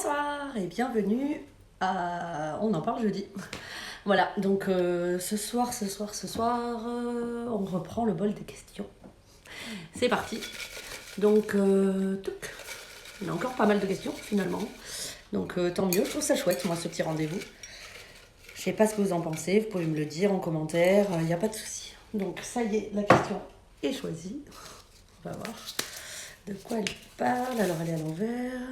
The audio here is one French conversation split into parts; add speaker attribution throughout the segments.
Speaker 1: Bonsoir et bienvenue à On en parle jeudi. Voilà, donc ce soir, on reprend le bol des questions. C'est parti. Donc, touc. Il y a encore pas mal de questions finalement. Donc tant mieux, je trouve ça chouette moi ce petit rendez-vous. Je sais pas ce que vous en pensez, vous pouvez me le dire en commentaire, il n'y a pas de souci. Donc ça y est, la question est choisie. On va voir de quoi elle parle. Alors elle est à l'envers.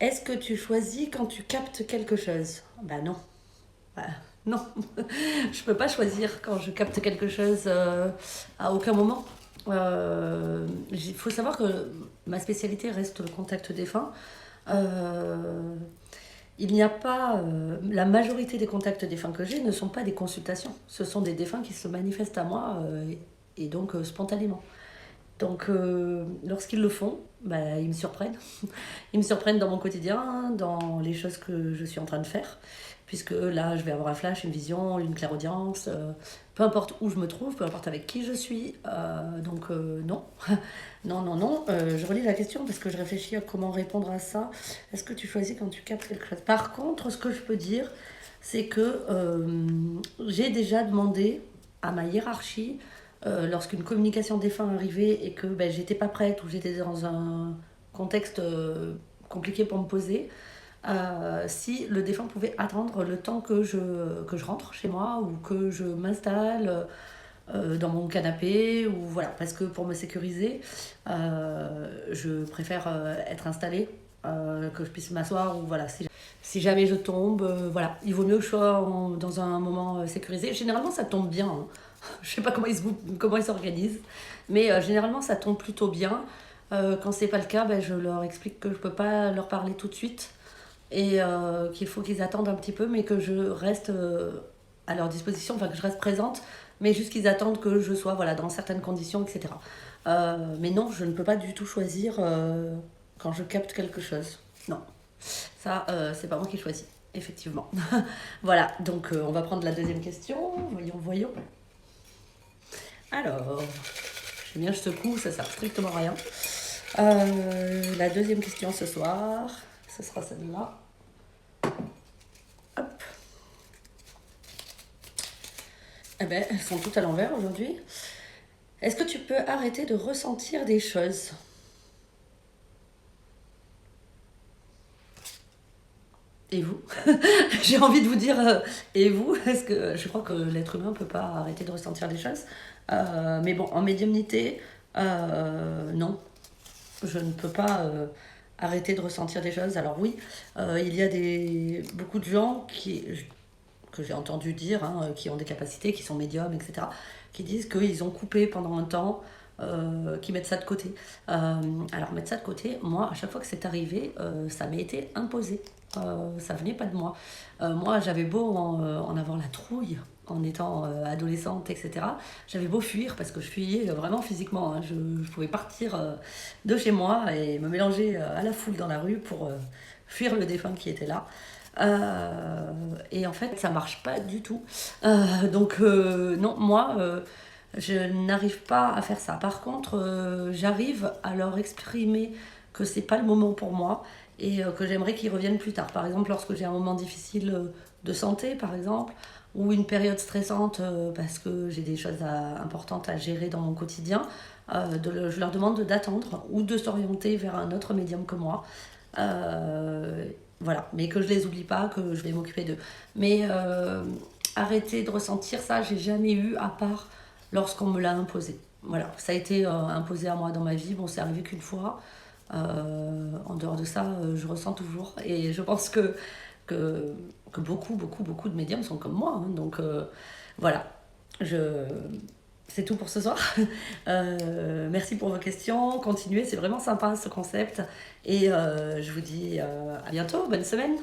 Speaker 1: Est-ce que tu choisis quand tu captes quelque chose? Bah non. Bah, non. Je peux pas choisir quand je capte quelque chose à aucun moment. Il faut savoir que ma spécialité reste le contact défunt. Il n'y a pas. La majorité des contacts défunts que j'ai ne sont pas des consultations. Ce sont des défunts qui se manifestent à moi et donc spontanément. Donc, lorsqu'ils le font, bah, ils me surprennent. Ils me surprennent dans mon quotidien, dans les choses que je suis en train de faire. Puisque là, je vais avoir un flash, une vision, une clairaudience, peu importe où je me trouve, peu importe avec qui je suis. Donc, non. Non. Je relis la question parce que je réfléchis à comment répondre à ça. Est-ce que tu choisis quand tu captes quelque chose? Par contre, ce que je peux dire, c'est que j'ai déjà demandé à ma hiérarchie lorsqu'une communication défunt arrivait et que j'étais pas prête ou j'étais dans un contexte compliqué pour me poser, si le défunt pouvait attendre le temps que je rentre chez moi ou que je m'installe dans mon canapé ou voilà, parce que pour me sécuriser, je préfère être installée, que je puisse m'asseoir ou voilà, si jamais je tombe, voilà, il vaut mieux que je sois dans un moment sécurisé. Généralement, ça tombe bien. Hein. Je sais pas comment ils s'organisent, mais généralement, ça tombe plutôt bien. Quand c'est pas le cas, je leur explique que je peux pas leur parler tout de suite et qu'il faut qu'ils attendent un petit peu, mais que je reste à leur disposition, enfin que je reste présente, mais juste qu'ils attendent que je sois voilà, dans certaines conditions, etc. Mais non, je ne peux pas du tout choisir quand je capte quelque chose. Non. Ça, c'est pas moi qui choisis, effectivement. Voilà, donc on va prendre la deuxième question. Voyons. Alors, j'aime bien, je secoue, ça sert strictement à rien. La deuxième question ce soir, ce sera celle-là. Hop. Eh ben, elles sont toutes à l'envers aujourd'hui. Est-ce que tu peux arrêter de ressentir des choses? Et vous? J'ai envie de vous dire, et vous? Est-ce que je crois que l'être humain ne peut pas arrêter de ressentir des choses? Mais bon, en médiumnité, non. Je ne peux pas arrêter de ressentir des choses. Alors oui, il y a beaucoup de gens que j'ai entendu dire, hein, qui ont des capacités, qui sont médiums, etc., qui disent qu'ils ont coupé pendant un temps, qui mettent ça de côté. Alors mettre ça de côté, moi, à chaque fois que c'est arrivé, ça m'est été imposé. Ça venait pas de moi. Moi, j'avais beau en avoir la trouille en étant adolescente, etc. J'avais beau fuir, parce que je fuyais vraiment physiquement. Hein. Je pouvais partir de chez moi et me mélanger à la foule dans la rue pour fuir le défunt qui était là. Et en fait, ça marche pas du tout. Donc, non, moi, je n'arrive pas à faire ça. Par contre, j'arrive à leur exprimer que c'est pas le moment pour moi et que j'aimerais qu'ils reviennent plus tard. Par exemple, lorsque j'ai un moment difficile de santé, par exemple, ou une période stressante parce que j'ai des choses importantes à gérer dans mon quotidien, je leur demande d'attendre ou de s'orienter vers un autre médium que moi. Voilà, mais que je les oublie pas, que je vais m'occuper d'eux. Mais arrêter de ressentir ça, j'ai jamais eu, à part lorsqu'on me l'a imposé. Voilà, ça a été imposé à moi dans ma vie. Bon, c'est arrivé qu'une fois. En dehors de ça, je ressens toujours. Et je pense que beaucoup de médiums sont comme moi. Hein. Donc voilà, c'est tout pour ce soir. Merci pour vos questions. Continuez, c'est vraiment sympa ce concept. Et je vous dis à bientôt. Bonne semaine.